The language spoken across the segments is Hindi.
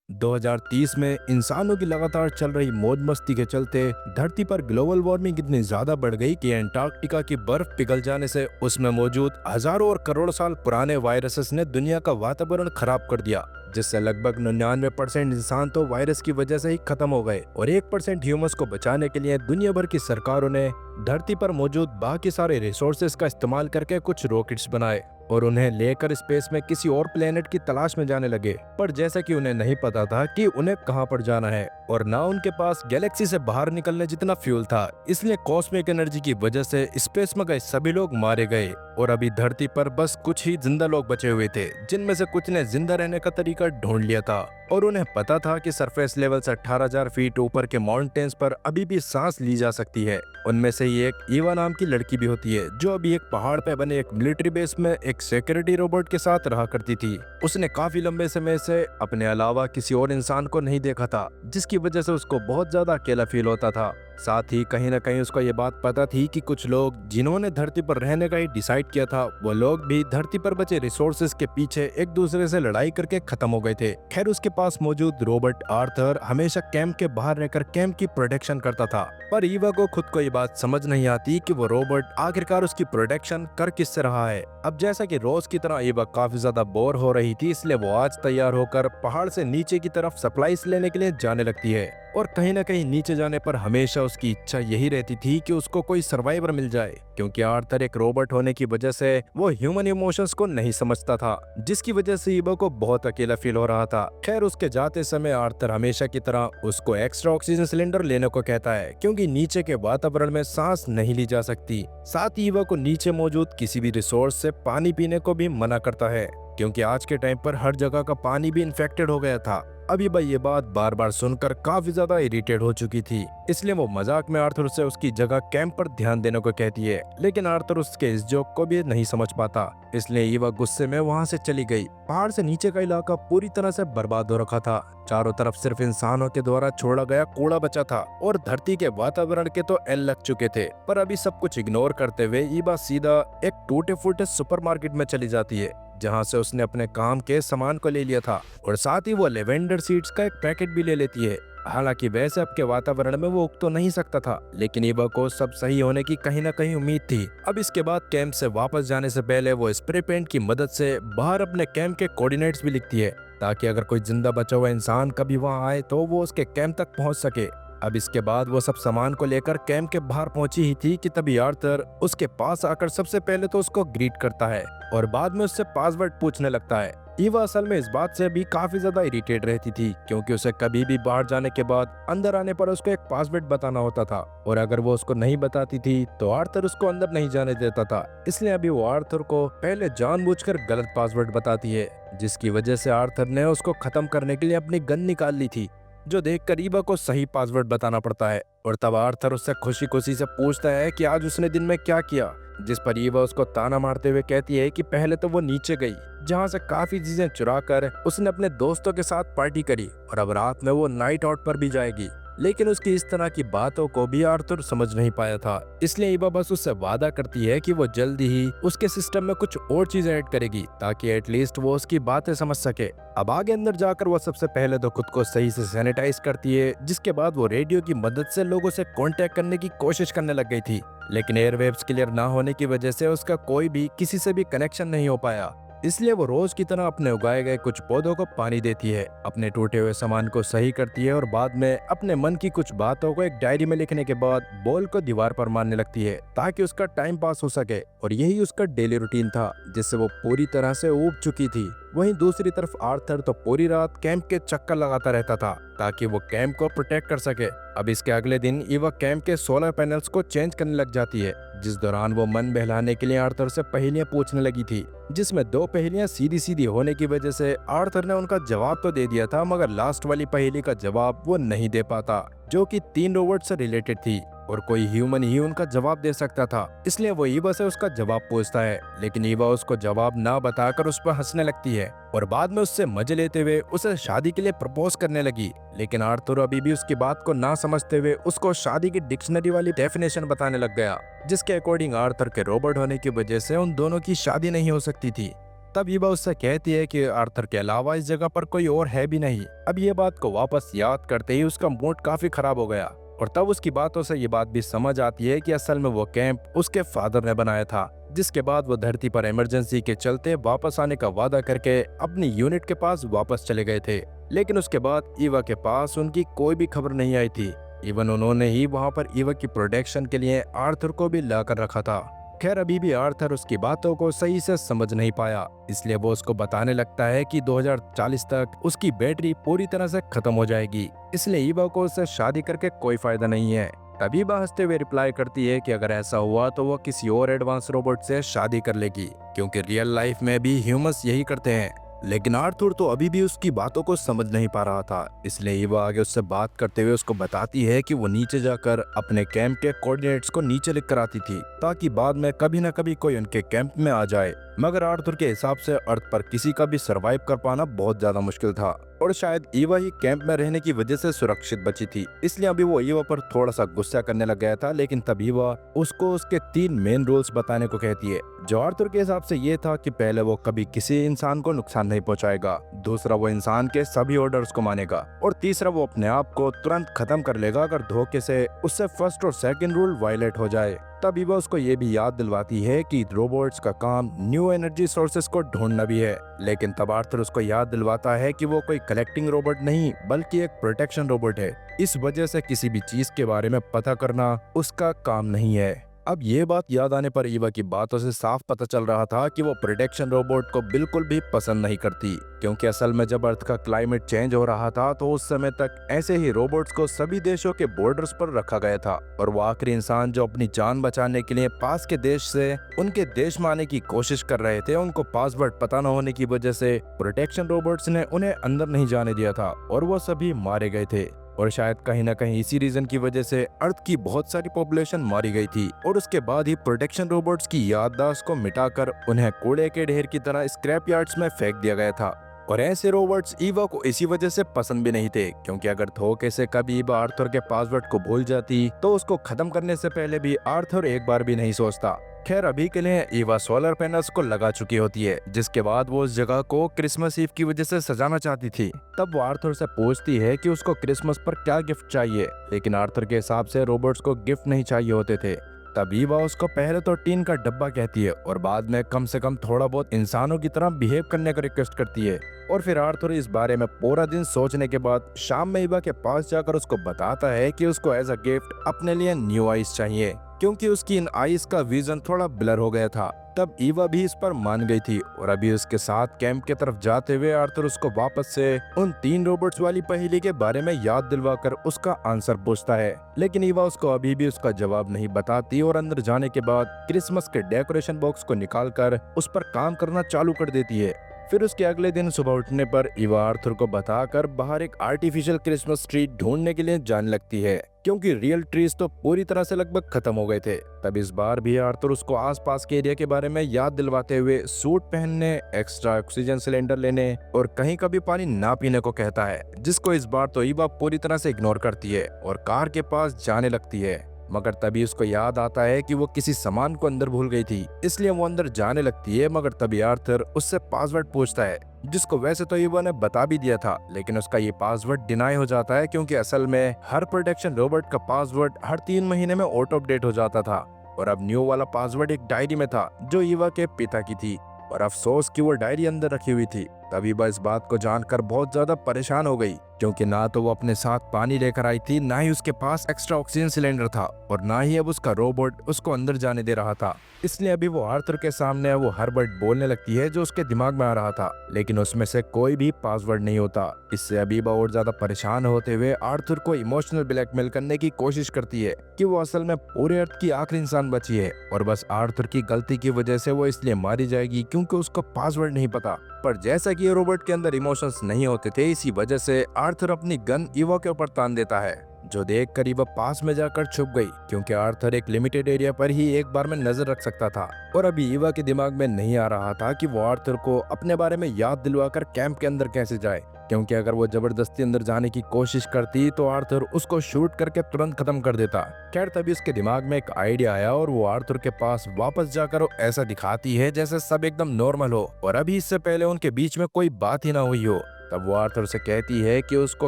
2030 में इंसानों की लगातार चल रही मौज मस्ती के चलते धरती पर ग्लोबल वार्मिंग इतनी ज्यादा बढ़ गई कि अंटार्कटिका की बर्फ पिघल जाने से उसमें मौजूद हजारों और करोड़ साल पुराने वायरसेस ने दुनिया का वातावरण खराब कर दिया, जिससे लगभग 99% इंसान तो वायरस की वजह से ही खत्म हो गए और 1% ह्यूमंस को बचाने के लिए दुनिया भर की सरकारों ने धरती पर मौजूद बाकी सारे रिसोर्सेज का इस्तेमाल करके कुछ रॉकेट्स बनाए और उन्हें लेकर स्पेस में किसी और प्लेनेट की तलाश में जाने लगे। पर जैसा कि उन्हें नहीं पता था कि उन्हें कहां पर जाना है और ना उनके पास गैलेक्सी से बाहर निकलने जितना फ्यूल था, इसलिए कॉस्मिक एनर्जी की वजह से स्पेस में गए सभी लोग मारे गए और अभी धरती पर बस कुछ ही जिंदा लोग बचे हुए थे, जिनमें से कुछ ने जिंदा रहने का तरीका ढूंढ लिया था और उन्हें पता था कि सरफेस लेवल से 18,000 फीट ऊपर के माउंटेन्स पर अभी भी सांस ली जा सकती है। उनमें से ही एक ईवा नाम की लड़की भी होती है, जो अभी एक पहाड़ पे बने एक मिलिट्री बेस में एक सिक्योरिटी रोबोट के साथ रहा करती थी। उसने काफी लंबे समय से अपने अलावा किसी और इंसान को नहीं देखा था, जिसकी वजह से उसको बहुत ज्यादा अकेला फील होता था। साथ ही कहीं ना कहीं उसको ये बात पता थी कि कुछ लोग जिन्होंने धरती पर रहने का ही डिसाइड किया था, वो लोग भी धरती पर बचे रिसोर्सेज के पीछे एक दूसरे से लड़ाई करके खत्म हो गए थे। खैर, उसके पास मौजूद रोबोट आर्थर हमेशा कैंप के बाहर रहकर कैंप की प्रोटेक्शन करता था, पर ईवा को खुद को ये बात समझ नहीं आती कि वो रोबोट आखिरकार उसकी प्रोटेक्शन कर किससे रहा है। अब जैसा कि रोज की तरह ईवा काफी ज्यादा बोर हो रही थी, इसलिए वो आज तैयार होकर पहाड़ से नीचे की तरफ सप्लाईज लेने के लिए जाने लगती है और कहीं ना कहीं नीचे जाने पर हमेशा उसकी इच्छा यही रहती थी कि उसको कोई सर्वाइवर मिल जाए, क्योंकि आर्थर एक रोबोट होने की वजह से वो ह्यूमन इमोशंस को नहीं समझता था, जिसकी वजह से ईवा को बहुत अकेला फील हो रहा था। खैर, उसके जाते समय आर्थर हमेशा की तरह उसको एक्स्ट्रा ऑक्सीजन सिलेंडर लेने को कहता है, क्योंकि नीचे के वातावरण में सांस नहीं ली जा सकती। साथ ही ईवा को नीचे मौजूद किसी भी रिसोर्स से पानी पीने को भी मना करता है, क्योंकि आज के टाइम पर हर जगह का पानी भी इन्फेक्टेड हो गया था। अब ईवा ये बात बार बार सुनकर काफी ज्यादा इरिटेट हो चुकी थी, इसलिए वो मजाक में आर्थर से उसकी जगह कैंप पर ध्यान देने को कहती है, लेकिन आर्थर उसके इस जोक को भी नहीं समझ पाता, इसलिए ईवा गुस्से में वहाँ से चली गई। पहाड़ से नीचे का इलाका पूरी तरह से बर्बाद हो रखा था। चारों तरफ सिर्फ इंसानों के द्वारा छोड़ा गया कूड़ा बचा था और धरती के वातावरण के तो एल लग चुके थे। पर अभी सब कुछ इग्नोर करते हुए ईवा सीधा एक टूटे फूटे सुपरमार्केट में चली जाती है, जहां से उसने अपने काम के सामान को ले लिया था और साथ ही वो लेवेंडर सीड्स का एक पैकेट भी ले लेती है। हालांकि वैसे अब के वातावरण में वो उग तो नहीं सकता था, लेकिन ईवा को सब सही होने की कहीं ना कहीं उम्मीद थी। अब इसके बाद कैंप से वापस जाने से पहले वो स्प्रे पेंट की मदद से बाहर अपने कैंप के कोऑर्डिनेट्स भी लिखती है, ताकि अगर कोई जिंदा बचा हुआ इंसान कभी वहां आए तो वो उसके कैंप तक पहुंच सके। अब इसके बाद वो सब सामान को लेकर कैंप के बाहर पहुंची ही थी कि तभी आर्थर उसके पास आकर सबसे पहले तो उसको ग्रीट करता है और बाद में उससे पासवर्ड पूछने लगता है। ईवा असल में इस बात से भी काफी ज्यादा इरिटेट रहती थी, क्योंकि उसे कभी भी बाहर जाने के बाद अंदर आने पर उसको एक पासवर्ड बताना होता था और अगर वो उसको नहीं बताती थी तो आर्थर उसको अंदर नहीं जाने देता था। इसलिए अभी वो आर्थर को पहले जानबूझकर गलत पासवर्ड बताती है, जिसकी वजह से आर्थर ने उसको खत्म करने के लिए अपनी गन निकाल ली थी, जो देखकर ईवा को सही पासवर्ड बताना पड़ता है। और तब आर्थर उससे खुशी खुशी से पूछता है कि आज उसने दिन में क्या किया, जिस पर ईवा उसको ताना मारते हुए कहती है कि पहले तो वो नीचे गई, जहां से काफी चीजें चुरा कर उसने अपने दोस्तों के साथ पार्टी करी और अब रात में वो नाइट आउट पर भी जाएगी। लेकिन उसकी इस तरह की बातों को भी आर्थर समझ नहीं पाया था, इसलिए ईवा बस उससे वादा करती है कि वो जल्दी ही उसके सिस्टम में कुछ और चीजें ऐड करेगी, ताकि एटलीस्ट वो उसकी बातें समझ सके। अब आगे अंदर जाकर वो सबसे पहले तो खुद को सही से सैनिटाइज करती है, जिसके बाद वो रेडियो की मदद से लोगों से कांटेक्ट करने की कोशिश करने लग गई थी, लेकिन एयरवेव्स क्लियर ना होने की वजह से उसका कोई भी किसी से भी कनेक्शन नहीं हो पाया। इसलिए वो रोज की तरह अपने उगाए गए कुछ पौधों को पानी देती है, अपने टूटे हुए सामान को सही करती है और बाद में अपने मन की कुछ बातों को एक डायरी में लिखने के बाद बॉल को दीवार पर मारने लगती है, ताकि उसका टाइम पास हो सके। और यही उसका डेली रूटीन था, जिससे वो पूरी तरह से ऊब चुकी थी। वहीं दूसरी तरफ आर्थर तो पूरी रात कैंप के चक्कर लगाता रहता था, ताकि वो कैंप को प्रोटेक्ट कर सके। अब इसके अगले दिन ईवा कैंप के सोलर पैनल्स को चेंज करने लग जाती है, जिस दौरान वो मन बहलाने के लिए आर्थर से पहेलियां पूछने लगी थी, जिसमें 2 पहेलियां सीधी सीधी होने की वजह से आर्थर ने उनका जवाब तो दे दिया था, मगर लास्ट वाली पहेली का जवाब वो नहीं दे पाता, जो कि 3 रोबोट से रिलेटेड थी और कोई ह्यूमन ही उनका जवाब दे सकता था। इसलिए वो ईवा से उसका जवाब पूछता है, लेकिन ईवा उसको जवाब ना बताकर उस पर हंसने लगती है और बाद में उससे मजे लेते हुए उसे शादी के लिए प्रपोज करने लगी। लेकिन आर्थर अभी भी उसकी बात को ना समझते हुए उसको शादी की डिक्शनरी वाली डेफिनेशन बताने लग गया, जिसके अकॉर्डिंग आर्थर के रोबोट होने की वजह से उन दोनों की शादी नहीं हो सकती थी। तब ईवा उससे कहती है कि आर्थर के अलावा इस जगह पर कोई और है भी नहीं। अब ये बात को वापस याद करते ही उसका मूड काफी खराब हो गया और तब उसकी बातों से ये बात भी समझ आती है कि असल में वो कैंप उसके फादर ने बनाया था। जिसके बाद वो धरती पर इमरजेंसी के चलते वापस आने का वादा करके अपनी यूनिट के पास वापस चले गए थे। लेकिन उसके बाद ईवा के पास उनकी कोई भी खबर नहीं आई थी। इवन उन्होंने ही वहाँ पर ईवा की प्रोटेक्शन के लिए आर्थर को भी ला कर रखा था। खैर अभी भी आर्थर उसकी बातों को सही से समझ नहीं पाया, इसलिए वो उसको बताने लगता है कि 2040 तक उसकी बैटरी पूरी तरह से खत्म हो जाएगी, इसलिए ईवा को उससे शादी करके कोई फायदा नहीं है। तभी ईवा हंसते हुए रिप्लाई करती है कि अगर ऐसा हुआ तो वो किसी और एडवांस रोबोट से शादी कर लेगी, क्योंकि रियल लाइफ में भी ह्यूमंस यही करते हैं। लेकिन आर्थर तो अभी भी उसकी बातों को समझ नहीं पा रहा था, इसलिए ईवा आगे उससे बात करते हुए उसको बताती है कि वो नीचे जाकर अपने कैंप के कोऑर्डिनेट्स को नीचे लिख कर आती थी ताकि बाद में कभी न कभी कोई उनके कैंप में आ जाए। मगर आर्थर के हिसाब से अर्थ पर किसी का भी सरवाइव कर पाना बहुत ज्यादा मुश्किल था और शायद ईवा ही कैंप में रहने की वजह से सुरक्षित बची थी, इसलिए अभी वो ईवा पर थोड़ा सा गुस्सा करने लग गया था। लेकिन तब ईवा उसको उसके 3 मेन रूल्स बताने को कहती है, जो आर्थर के हिसाब से ये था कि पहले वो कभी किसी इंसान को नुकसान नहीं पहुंचाएगा, दूसरा वो इंसान के सभी ऑर्डर्स को मानेगा और तीसरा वो अपने आप को तुरंत खत्म कर लेगा अगर धोखे से उससे फर्स्ट और सेकंड रूल वायलेट हो जाए। तब ईवा उसको ये भी याद दिलवाती है कि रोबोट्स का काम न्यू एनर्जी सोर्सेस को ढूंढना भी है। लेकिन तब आर्थर उसको याद दिलवाता है कि वो कोई कलेक्टिंग रोबोट नहीं बल्कि एक प्रोटेक्शन रोबोट है, इस वजह से किसी भी चीज के बारे में पता करना उसका काम नहीं है। अब ये बात याद आने पर ईवा की बातों से साफ पता चल रहा था कि वो प्रोटेक्शन रोबोट को बिल्कुल भी पसंद नहीं करती, क्योंकि असल में जब अर्थ का क्लाइमेट चेंज हो रहा था तो उस समय तक ऐसे ही रोबोट्स को सभी देशों के बॉर्डर्स पर रखा गया था और वो आखिरी इंसान जो अपनी जान बचाने के लिए पास के देश से उनके देश में आने की कोशिश कर रहे थे, उनको पासवर्ड पता न होने की वजह से प्रोटेक्शन रोबोट्स ने उन्हें अंदर नहीं जाने दिया था और वो सभी मारे गए थे। और शायद कहीं ना कहीं इसी रीजन की वजह से अर्थ की बहुत सारी पॉपुलेशन मारी गई थी और उसके बाद ही प्रोटेक्शन रोबोट्स की याददाश्त को मिटाकर उन्हें कूड़े के ढेर की तरह स्क्रैप यार्ड्स में फेंक दिया गया था। और ऐसे रोबोट्स ईवा को इसी वजह से पसंद भी नहीं थे, क्योंकि अगर धोखे से कभी ईवा आर्थर के पासवर्ड को भूल जाती तो उसको खत्म करने से पहले भी आर्थर एक बार भी नहीं सोचता। खैर अभी के लिए ईवा सोलर पैनल्स को लगा चुकी होती है, जिसके बाद वो उस जगह को क्रिसमस ईव की वजह से सजाना चाहती थी। तब वो आर्थर से पूछती है कि उसको क्रिसमस पर क्या गिफ्ट चाहिए, लेकिन आर्थर के हिसाब से रोबोट्स को गिफ्ट नहीं चाहिए होते थे। तब ईवा उसको पहले तो टीन का डब्बा कहती है और बाद में कम से कम थोड़ा बहुत इंसानों की तरह बिहेव करने का रिक्वेस्ट करती है। और फिर आर्थर इस बारे में पूरा दिन सोचने के बाद शाम में ईवा के पास जाकर उसको बताता है कि उसको एज अ गिफ्ट अपने लिए न्यू आईज चाहिए, क्योंकि उसकी इन आईज का विजन थोड़ा ब्लर हो गया था। तब ईवा भी इस पर मान गई थी और अभी उसके साथ कैंप की तरफ जाते हुए आर्थर उसको वापस से उन 3 रोबोट्स वाली पहेली के बारे में याद दिलवाकर उसका आंसर पूछता है। लेकिन ईवा उसको अभी भी उसका जवाब नहीं बताती और अंदर जाने के बाद क्रिसमस के डेकोरेशन बॉक्स को निकालकर उस पर काम करना चालू कर देती है। फिर उसके अगले दिन सुबह उठने पर ईवा आर्थर को बताकर बाहर एक आर्टिफिशियल क्रिसमस ट्री ढूंढने के लिए जाने लगती है, क्योंकि रियल ट्रीज तो पूरी तरह से लगभग खत्म हो गए थे। तब इस बार भी आर्थर उसको आसपास के एरिया के बारे में याद दिलवाते हुए सूट पहनने, एक्स्ट्रा ऑक्सीजन सिलेंडर लेने और कहीं कभी पानी ना पीने को कहता है, जिसको इस बार तो ईवा पूरी तरह से इग्नोर करती है और कार के पास जाने लगती है। मगर तभी उसको याद आता है कि वो किसी सामान को अंदर भूल गई थी, इसलिए वो अंदर जाने लगती है। मगर तभी आर्थर उससे पासवर्ड पूछता है, जिसको वैसे तो ईवा ने बता भी दिया था, लेकिन उसका ये पासवर्ड डिनाई हो जाता है, क्योंकि असल में हर प्रोटेक्शन रोबोट का पासवर्ड हर 3 महीने में ऑटो अपडेट हो जाता था और अब न्यू वाला पासवर्ड एक डायरी में था जो ईवा के पिता की थी और अफसोस कि वो डायरी अंदर रखी हुई थी। तभी ईवा इस बात को जानकर बहुत ज्यादा परेशान हो गई, क्योंकि ना तो वो अपने साथ पानी लेकर आई थी, ना ही उसके पास एक्स्ट्रा ऑक्सीजन सिलेंडर था और ना ही अब उसका रोबोट उसको अंदर जाने दे रहा था। इसलिए अभी वो आर्थर के सामने वो हर वर्ड बोलने लगती है जो उसके दिमाग में आ रहा था, लेकिन उसमें से कोई भी पासवर्ड नहीं होता। इससे अबीबा और ज्यादा परेशान होते हुए आर्थर को इमोशनल ब्लैकमेल करने की कोशिश करती है कि वो असल में पूरे अर्थ की आखिरी इंसान बची है और बस आर्थर की गलती की वजह से वो इसलिए मारी जाएगी क्योंकि उसको पासवर्ड नहीं पता। पर जैसा कि रोबोट के अंदर इमोशंस नहीं होते थे, इसी वजह से आर्थर अपनी गन ईवा के ऊपर तान देता है, जो देख कर ईवा पास में जाकर छुप गई, क्योंकि आर्थर एक लिमिटेड एरिया पर ही एक बार में नजर रख सकता था। और अभी ईवा के दिमाग में नहीं आ रहा था कि वो आर्थर को अपने बारे में याद दिलवाकर कैंप के अंदर कैसे जाए, क्योंकि अगर वो जबरदस्ती अंदर जाने की कोशिश करती तो आर्थर उसको शूट करके तुरंत खत्म कर देता। खैर तभी उसके दिमाग में एक आइडिया आया और वो आर्थर के पास वापस जाकर वो ऐसा दिखाती है जैसे सब एकदम नॉर्मल हो और अभी इससे पहले उनके बीच में कोई बात ही ना हुई हो। तब वो आर्थर से कहती है कि उसको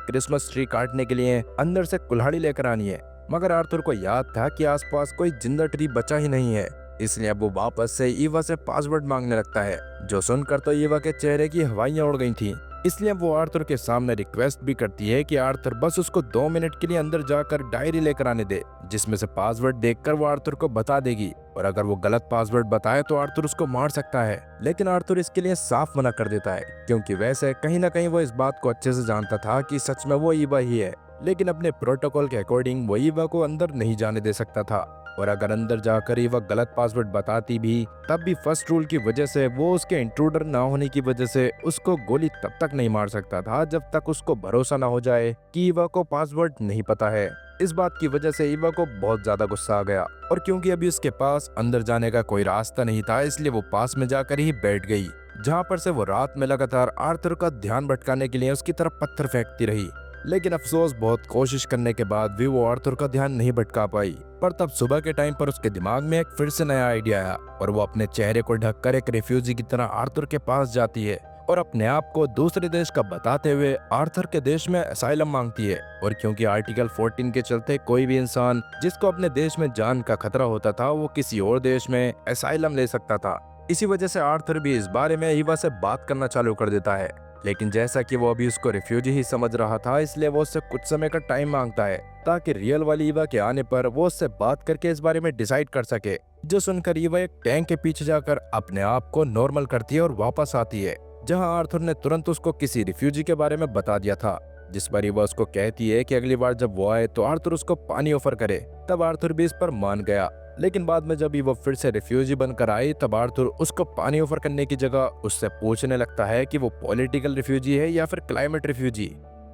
क्रिसमस ट्री काटने के लिए अंदर से कुल्हाड़ी लेकर आनी है, मगर आर्थर को याद था कि आसपास कोई जिंदा ट्री बचा ही नहीं है, इसलिए अब वो वापस से ईवा से पासवर्ड मांगने लगता है। जो सुनकर तो ईवा के चेहरे की हवाइयां उड़ गई थी, इसलिए वो आर्थर के सामने रिक्वेस्ट भी करती है कि आर्थर बस उसको 2 मिनट के लिए अंदर जाकर डायरी लेकर आने दे, जिसमें से पासवर्ड देखकर वो आर्थर को बता देगी, और अगर वो गलत पासवर्ड बताए तो आर्थर उसको मार सकता है। लेकिन आर्थर इसके लिए साफ मना कर देता है, क्योंकि वैसे कहीं ना कहीं वो इस बात को अच्छे से जानता था कि सच में वो ईवा ही है, लेकिन अपने प्रोटोकॉल के अकॉर्डिंग वो ईवा को अंदर नहीं जाने दे सकता था। और अगर अंदर जाकर ईवा गलत पासवर्ड बताती भी, तब भी फर्स्ट रूल की वजह से वो उसके इंट्रूडर ना होने की वजह से उसको गोली तब तक नहीं मार सकता था जब तक उसको भरोसा ना हो जाए कि ईवा को पासवर्ड नहीं पता है। इस बात की वजह से ईवा को बहुत ज्यादा गुस्सा आ गया, और क्योंकि अभी उसके पास अंदर जाने का कोई रास्ता नहीं था, इसलिए वो पास में जाकर ही बैठ गई, जहाँ पर से वो रात में लगातार आर्थर का ध्यान भटकाने के लिए उसकी तरफ पत्थर फेंकती रही। लेकिन अफसोस बहुत कोशिश करने के बाद भी वो आर्थर का ध्यान नहीं भटका पाई। पर तब सुबह के टाइम पर उसके दिमाग में एक फिर से नया आइडिया आया, और वो अपने चेहरे को ढककर एक रेफ्यूजी की तरह आर्थर के पास जाती है और अपने आप को दूसरे देश का बताते हुए आर्थर के देश में असाइलम मांगती है। और क्योंकि आर्टिकल 14 के चलते कोई भी इंसान जिसको अपने देश में जान का खतरा होता था वो किसी और देश में असाइलम ले सकता था, इसी वजह से आर्थर भी इस बारे में ईवा से बात करना चालू कर देता है। लेकिन जैसा कि वो अभी उसको रिफ्यूजी ही समझ रहा था, इसलिए वो उससे कुछ समय का टाइम मांगता है ताकि रियल वाली ईवा के आने पर वो उससे बात करके इस बारे में डिसाइड कर सके। जो सुनकर ईवा एक टैंक के पीछे जाकर अपने आप को नॉर्मल करती है और वापस आती है, जहां आर्थर ने तुरंत उसको किसी रिफ्यूजी के बारे में बता दिया था। जिस पर ईवा उसको कहती है कि अगली बार जब वो आए तो आर्थर उसको पानी ऑफर करे। तब आर्थर भी इस पर मान गया, लेकिन बाद में जब वो फिर से रिफ्यूजी बनकर आई तब आर्थर उसको पानी ऑफर करने की जगह उससे पूछने लगता है कि वो पॉलिटिकल रिफ्यूजी है या फिर क्लाइमेट रिफ्यूजी।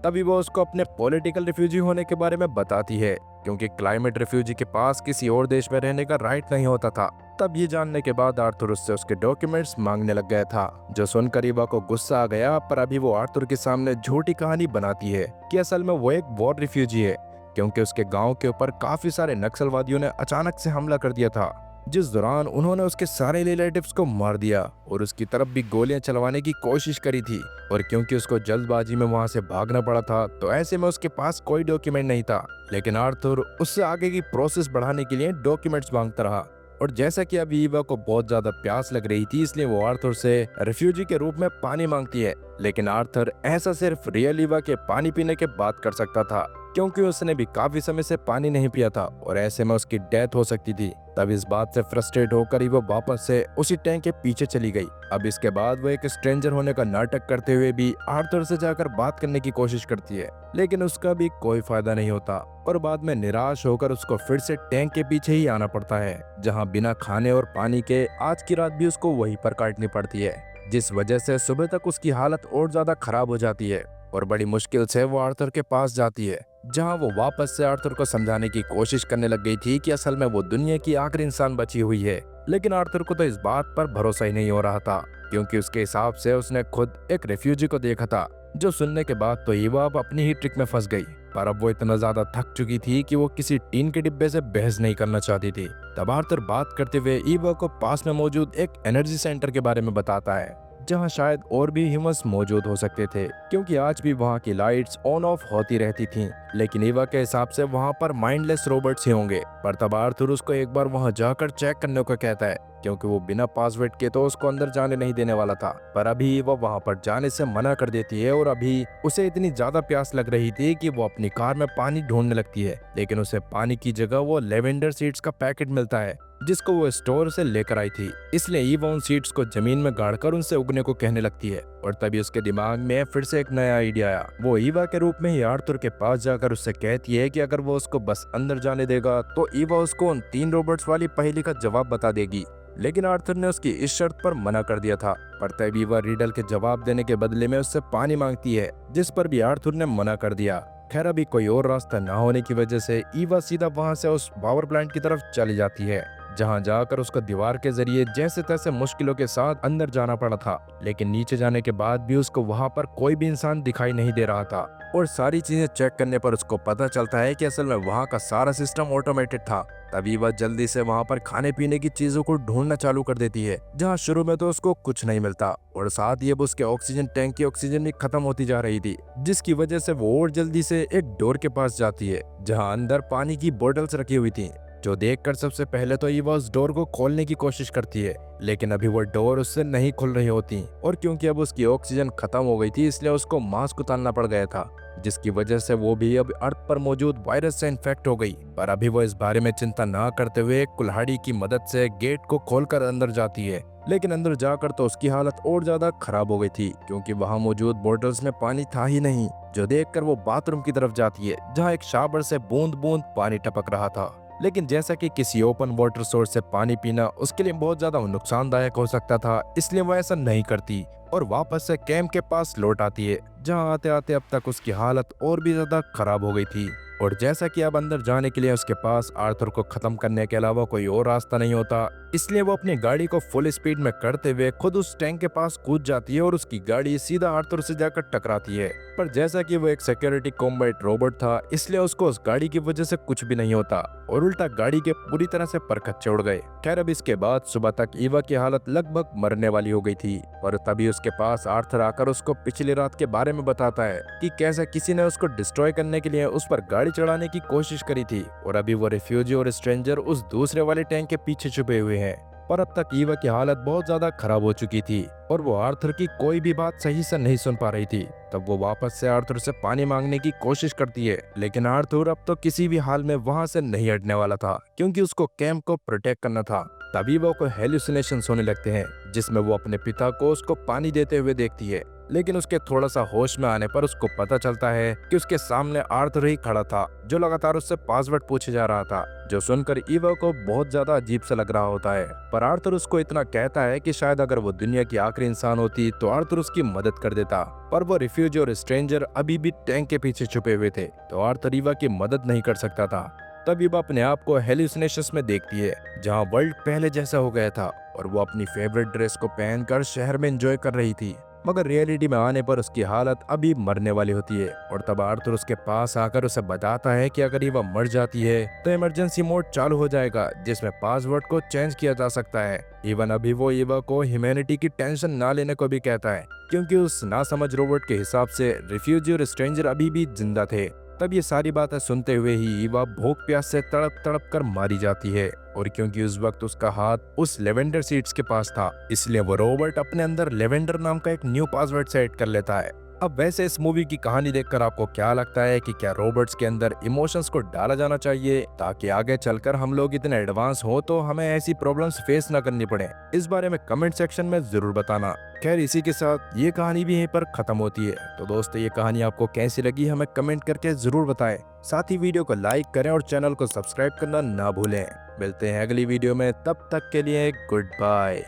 तभी वो उसको अपने पॉलिटिकल रिफ्यूजी होने के बारे में बताती है, क्योंकि क्लाइमेट रिफ्यूजी के पास किसी और देश में रहने का राइट नहीं होता था। तब ये जानने के बाद आर्थर उससे उसके डॉक्यूमेंट्स मांगने लग गया था, जो सुनकर ईवा को गुस्सा आ गया। पर अभी वो आर्थर के सामने झूठी कहानी बनाती है कि असल में वो एक वॉर रिफ्यूजी है, क्योंकि उसके गांव के ऊपर काफी सारे नक्सलवादियों ने अचानक से हमला कर दिया था, जिस दौरान उन्होंने उसके सारे रिलेटिव्स को मार दिया और उसकी तरफ भी गोलियां चलवाने की कोशिश करी थी। और क्योंकि उसको जल्दबाजी में वहां से भागना पड़ा था, तो ऐसे में उसके पास कोई डॉक्यूमेंट नहीं था। लेकिन आर्थर उससे आगे की प्रोसेस बढ़ाने के लिए डॉक्यूमेंट्स मांगता रहा। और जैसा कि अभी ईवा को बहुत ज्यादा प्यास लग रही थी, इसलिए वो आर्थर से रिफ्यूजी के रूप में पानी मांगती है। लेकिन आर्थर ऐसा सिर्फ रियल ईवा के पानी पीने के बाद कर सकता था, क्योंकि उसने भी काफी समय से पानी नहीं पिया था और ऐसे में उसकी डेथ हो सकती थी। तब इस बात से फ्रस्ट्रेट होकर वो वापस से उसी टैंक के पीछे चली गई। अब इसके बाद वो एक स्ट्रेंजर होने का नाटक करते हुए भी आर्थर से जाकर बात करने की कोशिश करती है, लेकिन उसका भी कोई फायदा नहीं होता और बाद में निराश होकर उसको फिर से टैंक के पीछे ही आना पड़ता है, जहाँ बिना खाने और पानी के आज की रात भी उसको वहीं पर काटनी पड़ती है, जिस वजह से सुबह तक उसकी हालत और ज्यादा खराब हो जाती है। और बड़ी मुश्किल से वो आर्थर के पास जाती है, जहां वो वापस से आर्थर को समझाने की कोशिश करने लग गई थी कि असल में वो दुनिया की आखिरी इंसान बची हुई है। लेकिन आर्थर को तो इस बात पर भरोसा ही नहीं हो रहा था, क्योंकि उसके हिसाब से उसने खुद एक रेफ्यूजी को देखा था। जो सुनने के बाद तो ईवा अब अपनी ही ट्रिक में फंस गई, पर अब वो इतना ज्यादा थक चुकी थी कि वो किसी टीन के डिब्बे से बहस नहीं करना चाहती थी। तब आर्थर बात करते हुए ईवा को पास में मौजूद एक एनर्जी सेंटर के बारे में बताता है, जहां शायद और भी ह्यूमंस मौजूद हो सकते थे, क्योंकि आज भी वहां की लाइट्स ऑन ऑफ होती रहती थीं। लेकिन ईवा के हिसाब से वहां पर माइंडलेस रोबोट्स ही होंगे। पर तब आर्थर उसको एक बार वहां जाकर चेक करने को कहता है, क्योंकि वो बिना पासवर्ड के तो उसको अंदर जाने नहीं देने वाला था। पर अभी वो वहां पर जाने से मना कर देती है और अभी उसे इतनी ज्यादा प्यास लग रही थी कि वो अपनी कार में पानी ढूंढने लगती है, लेकिन उसे पानी की जगह वो लेवेंडर सीड्स का पैकेट मिलता है, जिसको वो स्टोर से लेकर आई थी। इसलिए ईवा उन सीड्स को जमीन में गाड़कर उनसे उगने को कहने लगती है। और तभी उसके दिमाग में फिर से एक नया आइडिया आया। वो ईवा के रूप में ही आर्थर के पास जाकर उससे कहती है कि अगर वो उसको बस अंदर जाने देगा तो ईवा उसको उन 3 रोबोट्स वाली पहेली का जवाब बता देगी। लेकिन आर्थर ने उसकी इस शर्त पर मना कर दिया था। पर तब ईवा रिडल के जवाब देने के बदले में उससे पानी मांगती है, जिस पर भी आर्थर ने मना कर दिया। खैर अभी कोई और रास्ता ना होने की वजह से ईवा सीधा वहां से उस पावर प्लांट की तरफ चली जाती है, जहां जाकर उसको दीवार के जरिए जैसे तैसे मुश्किलों के साथ अंदर जाना पड़ा था। लेकिन नीचे जाने के बाद भी उसको वहां पर कोई भी इंसान दिखाई नहीं दे रहा था और सारी चीजें चेक करने पर उसको पता चलता है कि असल में वहां का सारा सिस्टम ऑटोमेटेड था। तभी वह जल्दी से वहां पर खाने पीने की चीजों को ढूंढना चालू कर देती है, जहां शुरू में तो उसको कुछ नहीं मिलता और साथ ही अब उसके ऑक्सीजन टैंक की ऑक्सीजन भी खत्म होती जा रही थी, जिसकी वजह से वो और जल्दी से एक डोर के पास जाती है जहां अंदर पानी की बोतल्स रखी हुई थी, जो देखकर सबसे पहले तो ईवा उस डोर को खोलने की कोशिश करती है। लेकिन अभी वो डोर उससे नहीं खुल रही होती और क्योंकि अब उसकी ऑक्सीजन खत्म हो गई थी इसलिए उसको मास्क उतारना पड़ गया था, जिसकी वजह से वो भी अब अर्थ पर मौजूद वायरस से इन्फेक्ट हो गई। पर अभी वो इस बारे में चिंता ना करते हुए कुल्हाड़ी की मदद से गेट को खोलकर अंदर जाती है। लेकिन अंदर जाकर तो उसकी हालत और ज्यादा खराब हो गई थी, क्योंकि वहां मौजूद बोतल्स में पानी था ही नहीं, जो देखकर वो बाथरूम की तरफ जाती है जहाँ एक शावर से बूंद बूंद पानी टपक रहा था। लेकिन जैसा कि किसी ओपन वाटर सोर्स से पानी पीना उसके लिए बहुत ज्यादा नुकसानदायक हो सकता था, इसलिए वो ऐसा नहीं करती और वापस से कैंप के पास लौट आती है, जहां आते आते अब तक उसकी हालत और भी ज्यादा खराब हो गई थी। और जैसा कि अब अंदर जाने के लिए उसके पास आर्थर को खत्म करने के अलावा कोई और रास्ता नहीं होता, इसलिए वो अपनी गाड़ी को फुल स्पीड में करते हुए खुद उस टैंक के पास कूद जाती है और उसकी गाड़ी सीधा आर्थर से जाकर टकराती है। पर जैसा कि वो एक सिक्योरिटी कॉम्बैट रोबोट था, इसलिए उसको उस गाड़ी की वजह से कुछ भी नहीं होता और उल्टा गाड़ी के पूरी तरह से परखच्चे उड़ गए। खैर अब इसके बाद सुबह तक ईवा की हालत लगभग मरने वाली हो गई थी और तभी उसके पास आर्थर आकर उसको पिछली रात के बारे में बताता है कि कैसे किसी ने उसको डिस्ट्रॉय करने के लिए उस पर गाड़ी चढ़ाने की कोशिश करी थी और अभी वो रिफ्यूजी और स्ट्रेंजर उस दूसरे वाले टैंक के पीछे छुपे हुए हैं। पर अब तक ईवा की हालत बहुत ज्यादा खराब हो चुकी थी और वो आर्थर की कोई भी बात सही से नहीं सुन पा रही थी। तब वो वापस से आर्थर से पानी मांगने की कोशिश करती है, लेकिन आर्थर अब तो किसी भी हाल में वहां से नहीं हटने वाला था, क्योंकि उसको कैंप को प्रोटेक्ट करना था। तभी वो को हेलुसिनेशंस होने लगते हैं, जिसमें वो अपने पिता को उसको पानी देते हुए देखती है। लेकिन उसके थोड़ा सा होश में आने पर उसको पता चलता है कि उसके सामने आर्थर ही खड़ा था, जो लगातार उससे पासवर्ड पूछे जा रहा था, जो सुनकर ईवा को बहुत ज्यादा अजीब सा लग रहा होता है। पर आर्थर उसको इतना कहता है कि शायद अगर वो दुनिया की आखिरी इंसान होती तो आर्थर उसकी मदद कर देता, पर वो रिफ्यूजी और स्ट्रेंजर अभी भी टैंक के पीछे छुपे हुए थे, तो आर्थर ईवा की मदद नहीं कर सकता था। तब ईवा अपने आप को हेलुसिनेशंस में देखती है, जहाँ वर्ल्ड पहले जैसा हो गया था और वो अपनी फेवरेट ड्रेस को पहनकर शहर में एंजॉय कर रही थी। मगर रियलिटी में आने पर उसकी हालत अभी मरने वाली होती है और तब आर्थर उसके पास आकर उसे बताता है कि अगर ईवा मर जाती है तो इमरजेंसी मोड चालू हो जाएगा, जिसमें पासवर्ड को चेंज किया जा सकता है। इवन अभी वो ईवा को ह्यूमैनिटी की टेंशन ना लेने को भी कहता है, क्योंकि उस नासमझ रोबोट के हिसाब से रिफ्यूजी और स्ट्रेंजर अभी भी जिंदा थे। तब ये सारी बातें सुनते हुए ही ईवा भूख प्यास से तड़प तड़प कर मारी जाती है और क्योंकि उस वक्त उसका हाथ उस लेवेंडर सीड्स के पास था, इसलिए वो रोबोट अपने अंदर लेवेंडर नाम का एक न्यू पासवर्ड सेट कर लेता है। अब वैसे इस मूवी की कहानी देखकर आपको क्या लगता है कि क्या रोबोट्स के अंदर इमोशंस को डाला जाना चाहिए ताकि आगे चलकर हम लोग इतने एडवांस हो तो हमें ऐसी प्रॉब्लम्स फेस ना करनी पड़े? इस बारे में कमेंट सेक्शन में जरूर बताना। खैर इसी के साथ ये कहानी भी यहीं पर खत्म होती है। तो दोस्तों ये कहानी आपको कैसी लगी हमें कमेंट करके जरूर बताएं। साथ ही वीडियो को लाइक करें और चैनल को सब्सक्राइब करना ना भूलें। मिलते हैं अगली वीडियो में, तब तक के लिए गुड बाय।